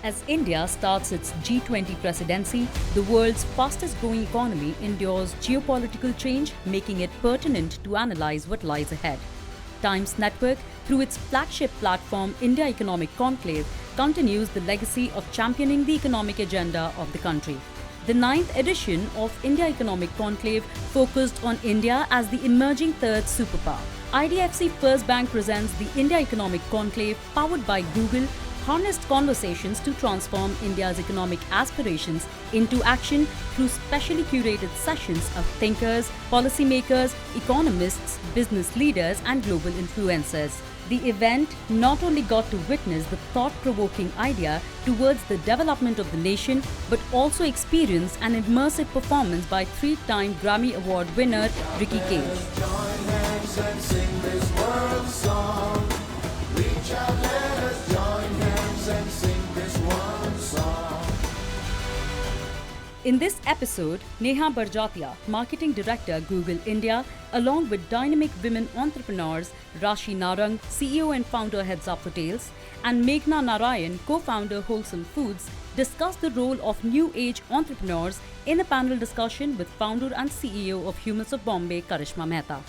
As India starts its G20 presidency, the world's fastest growing economy endures geopolitical change, making it pertinent to analyze what lies ahead. Times Network, through its flagship platform India Economic Conclave, continues the legacy of championing the economic agenda of the country. The ninth edition of India Economic Conclave focused on India as the emerging third superpower. IDFC First Bank presents the India Economic Conclave, powered by Google, harnessed conversations to transform India's economic aspirations into action through specially curated sessions of thinkers, policymakers, economists, business leaders, and global influencers. The event not only got to witness the thought-provoking idea towards the development of the nation, but also experience an immersive performance by three-time Grammy Award winner Ricky Cage. In this episode, Neha Barjatya, Marketing Director, Google India, along with dynamic women entrepreneurs Rashi Narang, CEO and founder Heads Up Hotels, and Meghana Narayan, co-founder Wholsum Foods, discuss the role of new age entrepreneurs in a panel discussion with founder and CEO of Humans of Bombay, Karishma Mehta.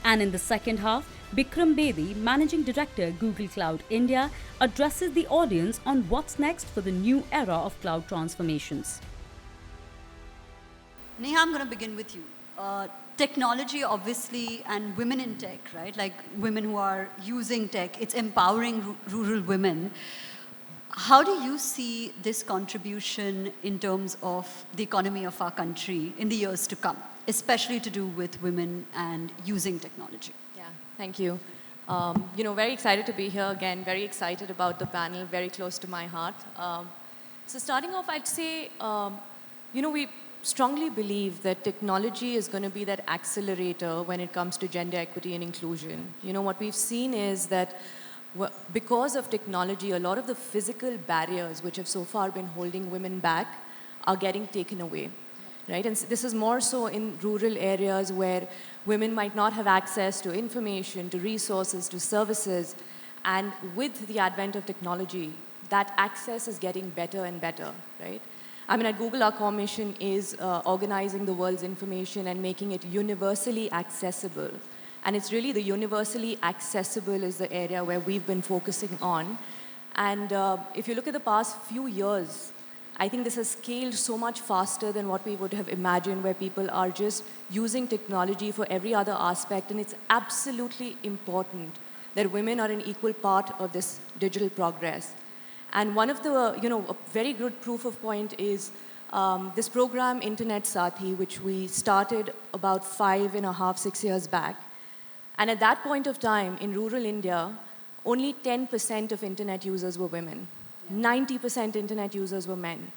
And in the second half, Bikram Bedi, Managing Director, Google Cloud India, addresses the audience on what's next for the new era of cloud transformations. Neha, I'm going to begin with you. Technology, obviously, and women in tech, right? Like women who are using tech, it's empowering rural women. How do you see this contribution in terms of the economy of our country in the years to come, especially to do with women and using technology? Yeah, thank you. Very excited to be here again, very excited about the panel, very close to my heart. So starting off, I'd say, we strongly believe that technology is going to be that accelerator when it comes to gender equity and inclusion. What we've seen is that because of technology, a lot of the physical barriers which have so far been holding women back are getting taken away, right? And this is more so in rural areas where women might not have access to information, to resources, to services. And with the advent of technology, that access is getting better and better, right? At Google, our core mission is organizing the world's information and making it universally accessible. And it's really the universally accessible is the area where we've been focusing on. And if you look at the past few years, I think this has scaled so much faster than what we would have imagined, where people are just using technology for every other aspect. And it's absolutely important that women are an equal part of this digital progress. And one of the, a very good proof of point is this program, Internet Sathi, which we started about 5.5, 6 years back. And at that point of time, in rural India, only 10% of internet users were women. 90% internet users were men.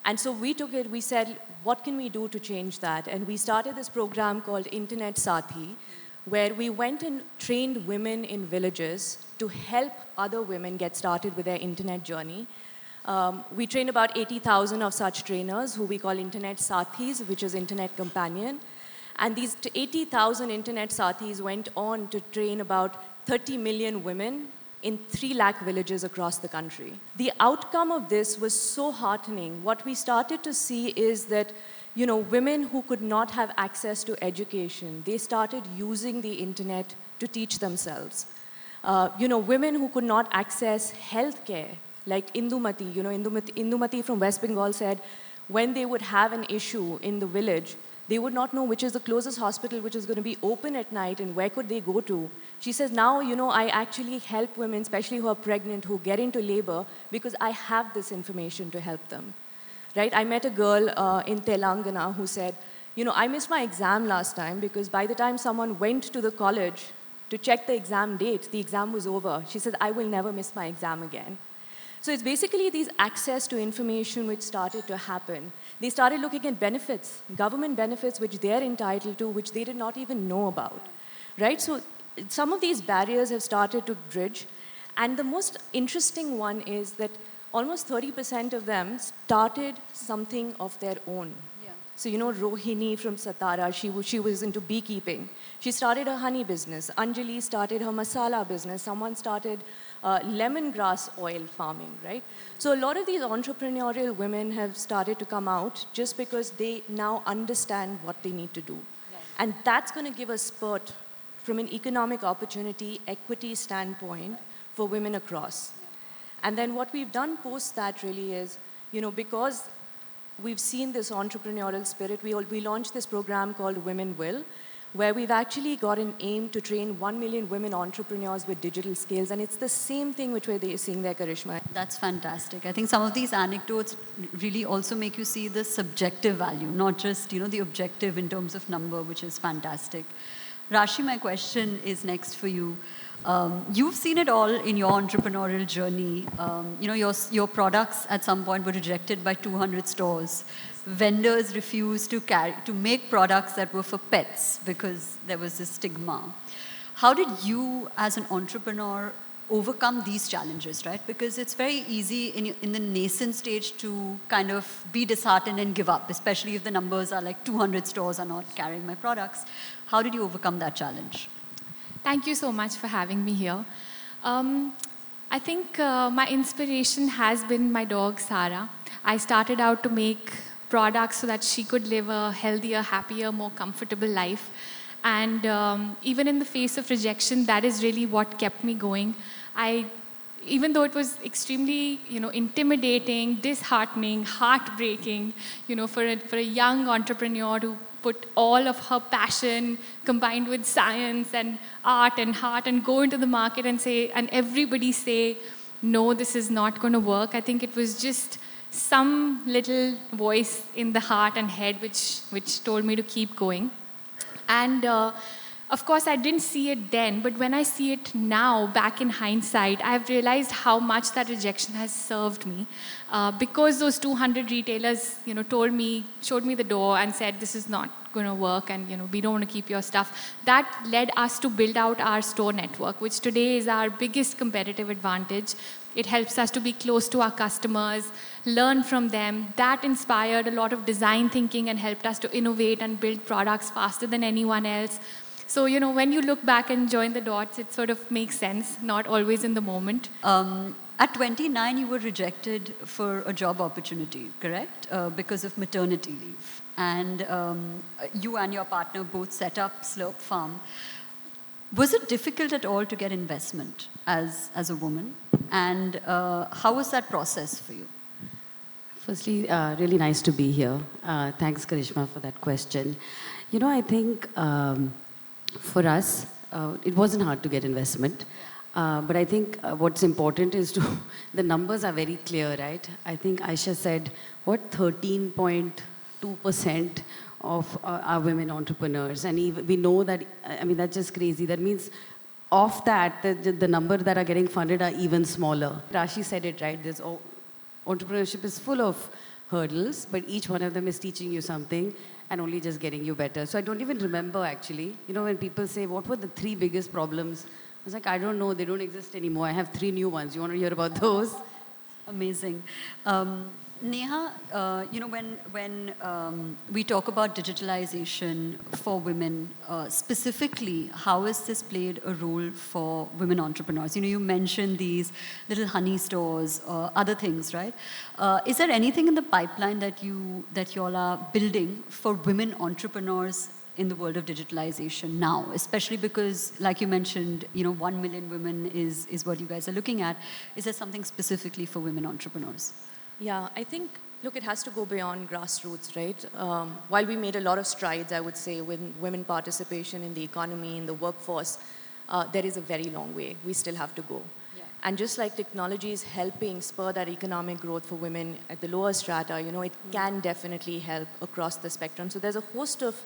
And so we took it, we said, what can we do to change that? And we started this program called Internet Sathi, where we went and trained women in villages to help other women get started with their internet journey. We trained about 80,000 of such trainers who we call Internet Sathis, which is Internet Companion. And these 80,000 Internet Sathis went on to train about 30 million women in 3 lakh villages across the country. The outcome of this was so heartening. What we started to see is that women who could not have access to education, they started using the internet to teach themselves. Women who could not access healthcare, like Indumati, Indumati from West Bengal said, when they would have an issue in the village, they would not know which is the closest hospital which is going to be open at night and where could they go to. She says, now, I actually help women, especially who are pregnant, who get into labor, because I have this information to help them. Right? I met a girl in Telangana who said, I missed my exam last time because by the time someone went to the college to check the exam date, the exam was over. She said, I will never miss my exam again. So it's basically these access to information which started to happen. They started looking at benefits, government benefits which they're entitled to, which they did not even know about. Right? So some of these barriers have started to bridge. And the most interesting one is that almost 30% of them started something of their own. Yeah. So, Rohini from Satara, she was into beekeeping. She started a honey business. Anjali started her masala business. Someone started lemongrass oil farming, right? So a lot of these entrepreneurial women have started to come out just because they now understand what they need to do. Right. And that's going to give a spurt from an economic opportunity, equity standpoint for women across. Yeah. And then what we've done post that really is, because we've seen this entrepreneurial spirit, we launched this program called Women Will, where we've actually got an aim to train 1 million women entrepreneurs with digital skills. And it's the same thing which way they're seeing their Karishma. That's fantastic. I think some of these anecdotes really also make you see the subjective value, not just, the objective in terms of number, which is fantastic. Rashi, my question is next for you. You've seen it all in your entrepreneurial journey. Your products at some point were rejected by 200 stores. Vendors refused to make products that were for pets because there was this stigma. How did you, as an entrepreneur, overcome these challenges, right? Because it's very easy in the nascent stage to kind of be disheartened and give up, especially if the numbers are like 200 stores are not carrying my products. How did you overcome that challenge? Thank you so much for having me here. I think my inspiration has been my dog, Sarah. I started out to make products so that she could live a healthier, happier, more comfortable life. And even in the face of rejection, that is really what kept me going. Even though it was extremely, intimidating, disheartening, heartbreaking, for a young entrepreneur to put all of her passion combined with science and art and heart and go into the market and everybody say, no, this is not going to work. I think it was just some little voice in the heart and head which told me to keep going. And of course, I didn't see it then, but when I see it now, back in hindsight, I've realized how much that rejection has served me. Because those 200 retailers, showed me the door and said, this is not going to work and, we don't want to keep your stuff. That led us to build out our store network, which today is our biggest competitive advantage. It helps us to be close to our customers, learn from them. That inspired a lot of design thinking and helped us to innovate and build products faster than anyone else. So, when you look back and join the dots, it sort of makes sense, not always in the moment. At 29, you were rejected for a job opportunity, correct? Because of maternity leave. And you and your partner both set up Slurrp Farm. Was it difficult at all to get investment as a woman? And how was that process for you? Firstly, really nice to be here. Thanks, Karishma, for that question. I think for us, it wasn't hard to get investment. But I think what's important is the numbers are very clear, right? I think Aisha said, 13.2% of are women entrepreneurs. And we know that, that's just crazy. That means of that, the number that are getting funded are even smaller. Rashi said it, right? Entrepreneurship is full of hurdles, but each one of them is teaching you something and only just getting you better. So I don't even remember, actually. When people say, what were the 3 biggest problems? I was like, I don't know, they don't exist anymore. I have 3 new ones. You want to hear about those? Amazing. Neha, when we talk about digitalization for women, specifically, how has this played a role for women entrepreneurs? You mentioned these little honey stores, other things, right? Is there anything in the pipeline that you all are building for women entrepreneurs in the world of digitalization now, especially because, like you mentioned, 1 million women is what you guys are looking at. Is there something specifically for women entrepreneurs? Yeah, I think, look, it has to go beyond grassroots, right? While we made a lot of strides, I would say, with women participation in the economy, in the workforce, there is a very long way. We still have to go. Yeah. And just like technology is helping spur that economic growth for women at the lower strata, it can definitely help across the spectrum. So there's a host of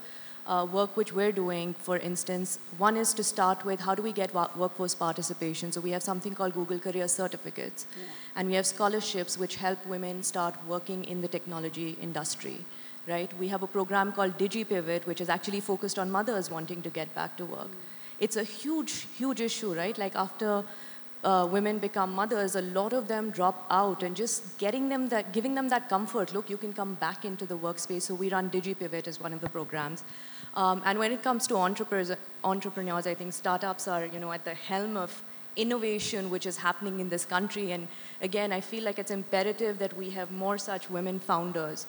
work which we're doing. For instance, one is to start with how do we get workforce participation. So we have something called Google Career Certificates. Yeah. And we have scholarships which help women start working in the technology industry, right? We have a program called DigiPivot, which is actually focused on mothers wanting to get back to work. It's a huge, huge issue, right? Like after women become mothers, a lot of them drop out, and just giving them that comfort, look, you can come back into the workspace. So we run DigiPivot as one of the programs. And when it comes to entrepreneurs, I think startups are, at the helm of innovation which is happening in this country. And again, I feel like it's imperative that we have more such women founders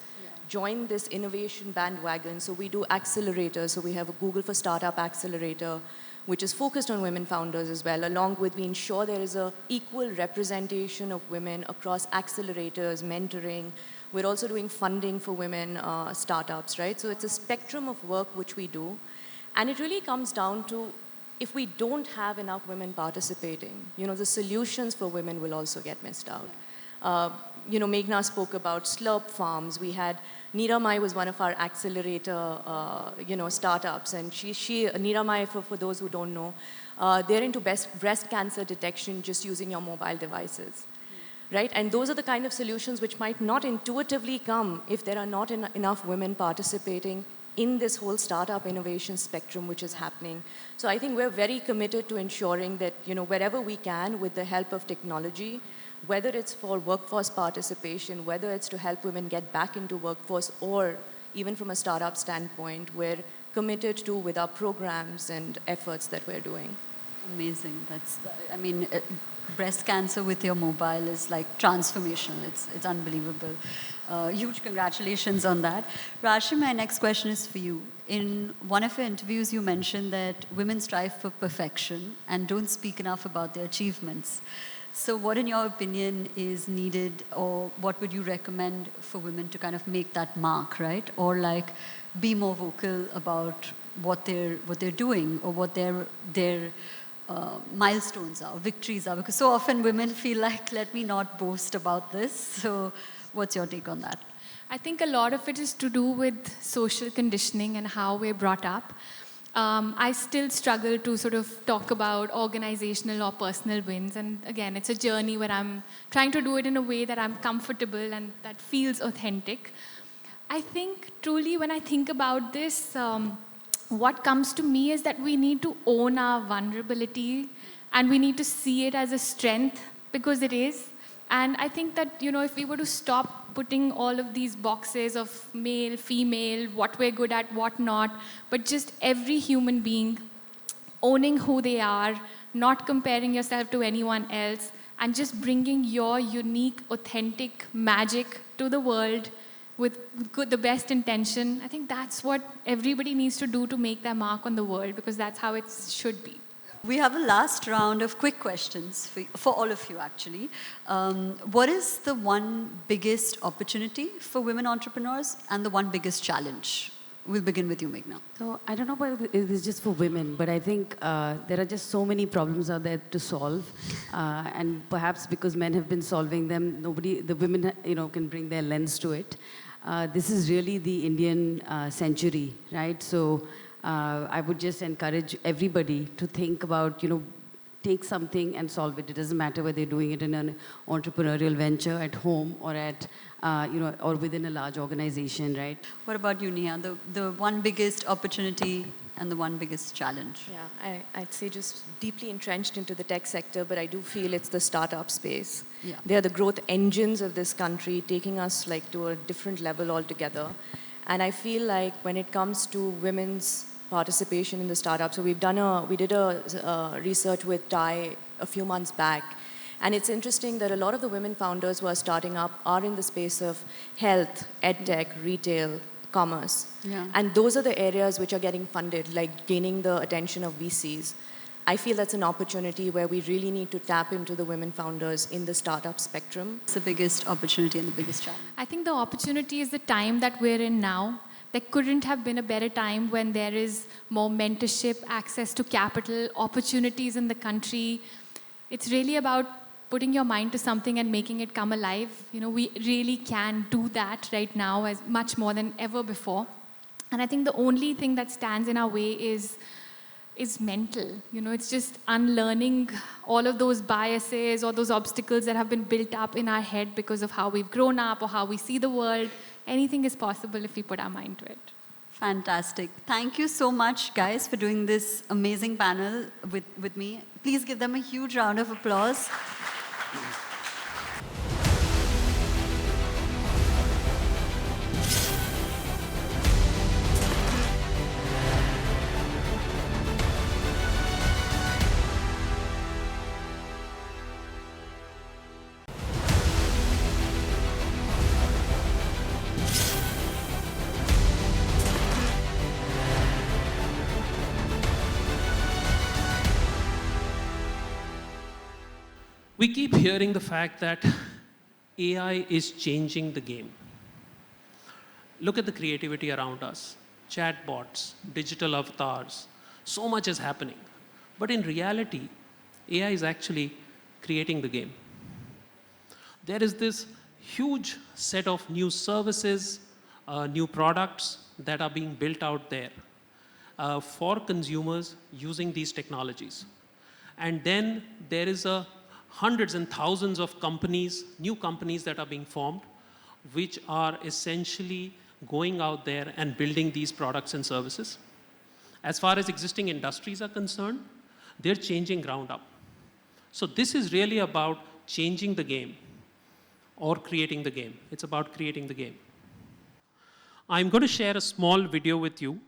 join this innovation bandwagon. So we do accelerators. So we have a Google for Startup Accelerator, which is focused on women founders as well, along with we ensure there is an equal representation of women across accelerators, mentoring. We're also doing funding for women startups, right? So it's a spectrum of work which we do. And it really comes down to, if we don't have enough women participating, the solutions for women will also get missed out. Meghna spoke about Slurrp Farms. We had, Niramai was one of our accelerator, startups. And Niramai, for those who don't know, they're into breast cancer detection just using your mobile devices. Right? And those are the kind of solutions which might not intuitively come if there are not enough women participating in this whole startup innovation spectrum which is happening. So I think we're very committed to ensuring that, wherever we can with the help of technology, whether it's for workforce participation, whether it's to help women get back into workforce, or even from a startup standpoint, we're committed to with our programs and efforts that we're doing. Amazing. Breast cancer with your mobile is like transformational. It's unbelievable. Huge congratulations on that. Rashi, my next question is for you. In one of your interviews, you mentioned that women strive for perfection and don't speak enough about their achievements. So what, in your opinion, is needed, or what would you recommend for women to kind of make that mark, right? Or like be more vocal about what they're doing, or what their milestones are, victories are, because so often women feel like, let me not boast about this. So what's your take on that? I think a lot of it is to do with social conditioning and how we're brought up. I still struggle to sort of talk about organizational or personal wins. And again, it's a journey where I'm trying to do it in a way that I'm comfortable and that feels authentic. I think truly when I think about this, what comes to me is that we need to own our vulnerability and we need to see it as a strength, because it is. And I think that, if we were to stop putting all of these boxes of male, female, what we're good at, what not, but just every human being owning who they are, not comparing yourself to anyone else, and just bringing your unique, authentic magic to the world with the best intention. I think that's what everybody needs to do to make their mark on the world, because that's how it should be. We have a last round of quick questions for all of you, actually. What is the one biggest opportunity for women entrepreneurs and the one biggest challenge? We'll begin with you, Meghna. So I don't know whether it is just for women, but I think there are just so many problems out there to solve. And perhaps because men have been solving them, the women, can bring their lens to it. This is really the Indian century, right? So I would just encourage everybody to think about, take something and solve it. It doesn't matter whether you're doing it in an entrepreneurial venture at home or at, or within a large organization, right? What about you, Neha? The one biggest opportunity and the one biggest challenge? Yeah, I'd say just deeply entrenched into the tech sector, but I do feel it's the startup space. Yeah. They are the growth engines of this country, taking us to a different level altogether. And I feel like when it comes to women's participation in the startup, so we did a research with Thai a few months back, and it's interesting that a lot of the women founders who are starting up are in the space of health, edtech, retail, commerce. Yeah. And those are the areas which are getting funded, like gaining the attention of VCs. I feel that's an opportunity where we really need to tap into the women founders in the startup spectrum. It's the biggest opportunity and the biggest challenge. I think the opportunity is the time that we're in now. There couldn't have been a better time when there is more mentorship, access to capital, opportunities in the country. It's really about putting your mind to something and making it come alive. We really can do that right now as much more than ever before. And I think the only thing that stands in our way is mental. It's just unlearning all of those biases or those obstacles that have been built up in our head because of how we've grown up or how we see the world. Anything is possible if we put our mind to it. Fantastic. Thank you so much, guys, for doing this amazing panel with me. Please give them a huge round of applause. We keep hearing the fact that AI is changing the game. Look at the creativity around us. Chatbots, digital avatars, so much is happening. But in reality, AI is actually creating the game. There is this huge set of new services, new products that are being built out there for consumers using these technologies. And then there is hundreds and thousands of companies, new companies that are being formed, which are essentially going out there and building these products and services. As far as existing industries are concerned, they're changing ground up. So this is really about changing the game or creating the game. It's about creating the game. I'm going to share a small video with you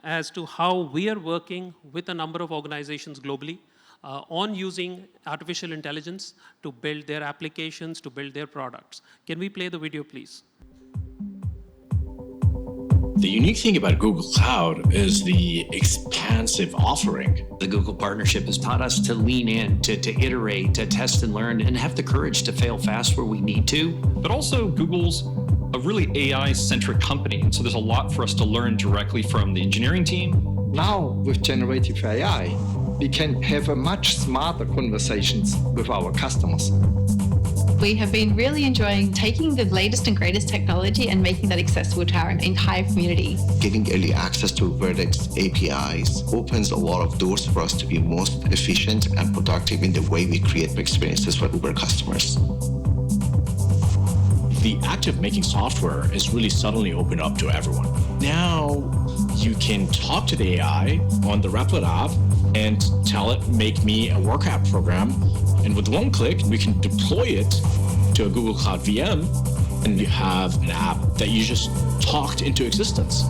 as to how we are working with a number of organizations globally on using artificial intelligence to build their applications, to build their products. Can we play the video, please? The unique thing about Google Cloud is the expansive offering. The Google partnership has taught us to lean in, to iterate, to test and learn, and have the courage to fail fast where we need to. But also, Google's a really AI-centric company, and so there's a lot for us to learn directly from the engineering team. Now, with generative AI, we can have a much smarter conversations with our customers. We have been really enjoying taking the latest and greatest technology and making that accessible to our entire community. Giving early access to Vertex APIs opens a lot of doors for us to be most efficient and productive in the way we create experiences for Uber customers. The act of making software is really suddenly opened up to everyone. Now you can talk to the AI on the Replit app and tell it, make me a work app program. And with one click, we can deploy it to a Google Cloud VM, and you have an app that you just talked into existence.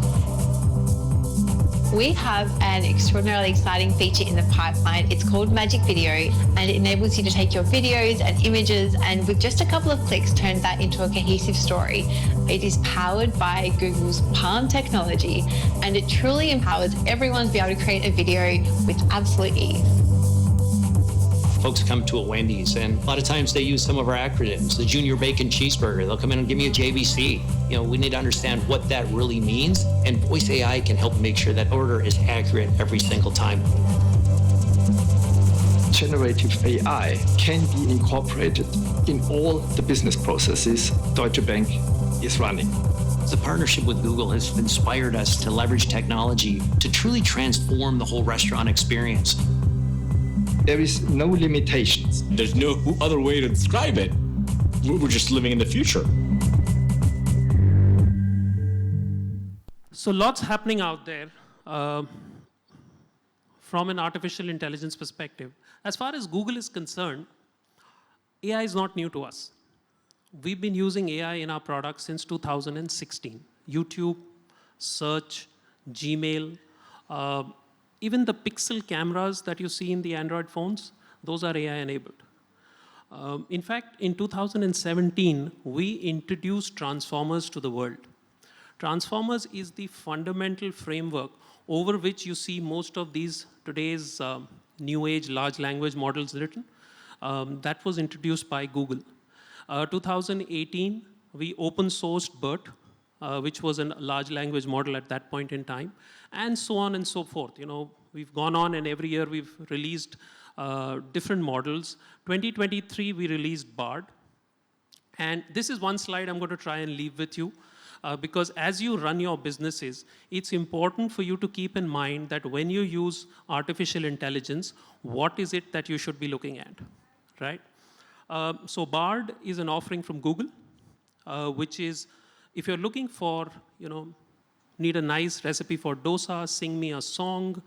We have an extraordinarily exciting feature in the pipeline. It's called Magic Video, and it enables you to take your videos and images and with just a couple of clicks turn that into a cohesive story. It is powered by Google's Palm technology, and it truly empowers everyone to be able to create a video with absolute ease. Folks come to a Wendy's, and a lot of times they use some of our acronyms. The Junior Bacon Cheeseburger, they'll come in and give me a JBC. You know, we need to understand what that really means, and voice AI can help make sure that order is accurate every single time. Generative AI can be incorporated in all the business processes Deutsche Bank is running. The partnership with Google has inspired us to leverage technology to truly transform the whole restaurant experience. There is no limitations. There's no other way to describe it. We're just living in the future. So lots happening out there from an artificial intelligence perspective. As far as Google is concerned, AI is not new to us. We've been using AI in our products since 2016. YouTube, search, Gmail, even the pixel cameras that you see in the Android phones, those are AI enabled. In fact, in 2017, we introduced transformers to the world. Transformers is the fundamental framework over which you see most of these today's new age large language models written. That was introduced by Google. 2018, we open sourced BERT, which was a large language model at that point in time, and so on and so forth. You know, we've gone on, and every year we've released different models. 2023, we released BARD. And this is one slide I'm going to try and leave with you, because as you run your businesses, it's important for you to keep in mind that when you use artificial intelligence, what is it that you should be looking at, right? So BARD is an offering from Google, which is, if you're looking for, need a nice recipe for dosa, sing me a song,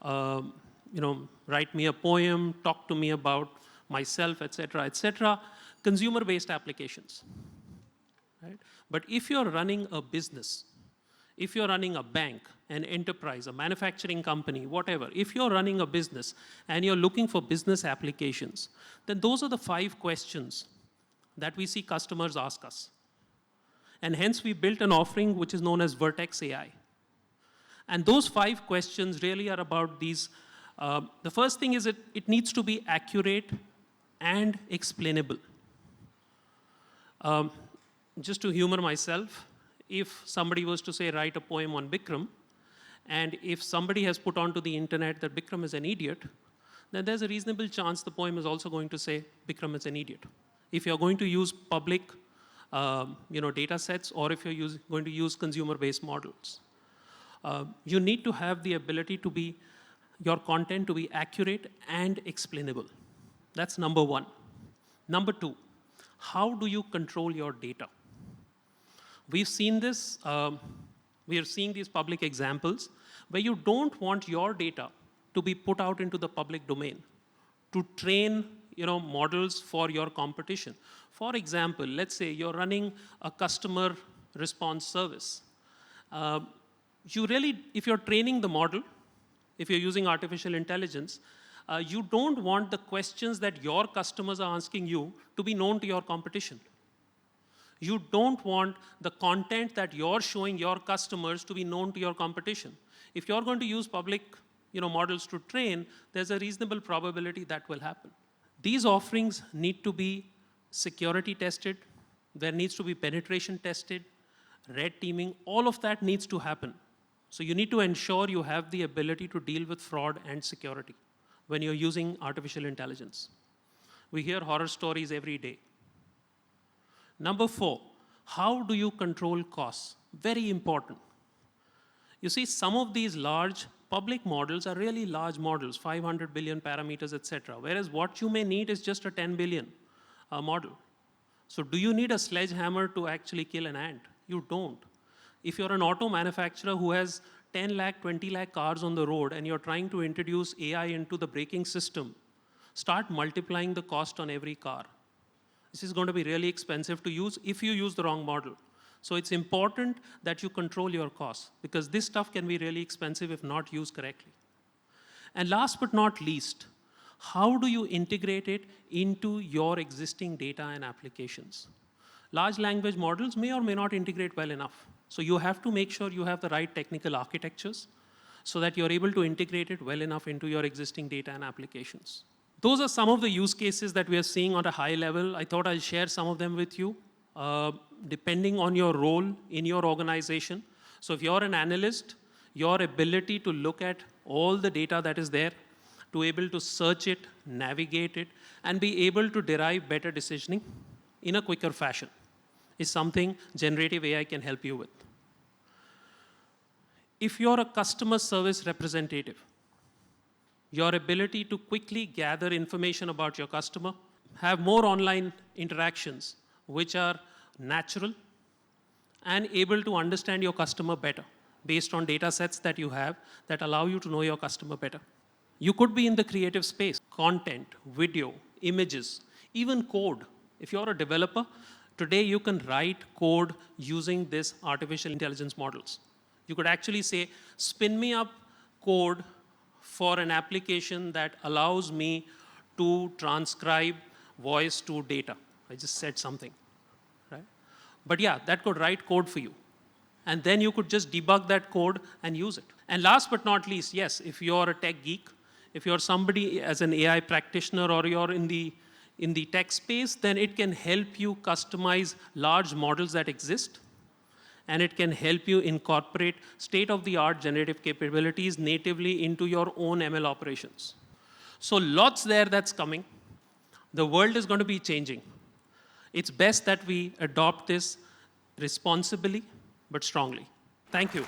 write me a poem, talk to me about myself, etc., etc. Consumer-based applications. Right? But if you're running a business, if you're running a bank, an enterprise, a manufacturing company, whatever, if you're running a business and you're looking for business applications, then those are the 5 questions that we see customers ask us. And hence we built an offering which is known as Vertex AI. And those 5 questions really are about these. The first thing is it needs to be accurate and explainable. Just to humor myself, if somebody was to say, write a poem on Bikram, and if somebody has put onto the internet that Bikram is an idiot, then there's a reasonable chance the poem is also going to say Bikram is an idiot. If you're going to use public data sets, or if you're going to use consumer-based models, you need to have the ability to be, your content to be accurate and explainable. That's number 1. Number 2, how do you control your data? We've seen this, we are seeing these public examples where you don't want your data to be put out into the public domain to train models for your competition. For example, let's say you're running a customer response service. If you're training the model, if you're using artificial intelligence, you don't want the questions that your customers are asking you to be known to your competition. You don't want the content that you're showing your customers to be known to your competition. If you're going to use public models to train, there's a reasonable probability that will happen. These offerings need to be security tested. There needs to be penetration tested, red teaming. All of that needs to happen. So you need to ensure you have the ability to deal with fraud and security when you're using artificial intelligence. We hear horror stories every day. Number 4, how do you control costs? Very important. You see, some of these large public models are really large models, 500 billion parameters, etc. Whereas what you may need is just a 10 billion model. So do you need a sledgehammer to actually kill an ant? You don't. If you're an auto manufacturer who has 10 lakh, 20 lakh cars on the road and you're trying to introduce AI into the braking system, start multiplying the cost on every car. This is going to be really expensive to use if you use the wrong model. So it's important that you control your costs, because this stuff can be really expensive if not used correctly. And last but not least, how do you integrate it into your existing data and applications? Large language models may or may not integrate well enough. So you have to make sure you have the right technical architectures so that you're able to integrate it well enough into your existing data and applications. Those are some of the use cases that we are seeing on a high level. I thought I'll share some of them with you, depending on your role in your organization. So if you're an analyst, your ability to look at all the data that is there, to able to search it, navigate it, and be able to derive better decisioning in a quicker fashion is something generative AI can help you with. If you're a customer service representative, your ability to quickly gather information about your customer, have more online interactions which are natural, and able to understand your customer better based on data sets that you have that allow you to know your customer better. You could be in the creative space, content, video, images, even code. If you're a developer, today you can write code using this artificial intelligence models. You could actually say, spin me up code for an application that allows me to transcribe voice to data. I just said something, right? But yeah, that could write code for you. And then you could just debug that code and use it. And last but not least, yes, if you're a tech geek, if you're somebody as an AI practitioner or you're in the tech space, then it can help you customize large models that exist. And it can help you incorporate state-of-the-art generative capabilities natively into your own ML operations. So lots there that's coming. The world is going to be changing. It's best that we adopt this responsibly but strongly. Thank you.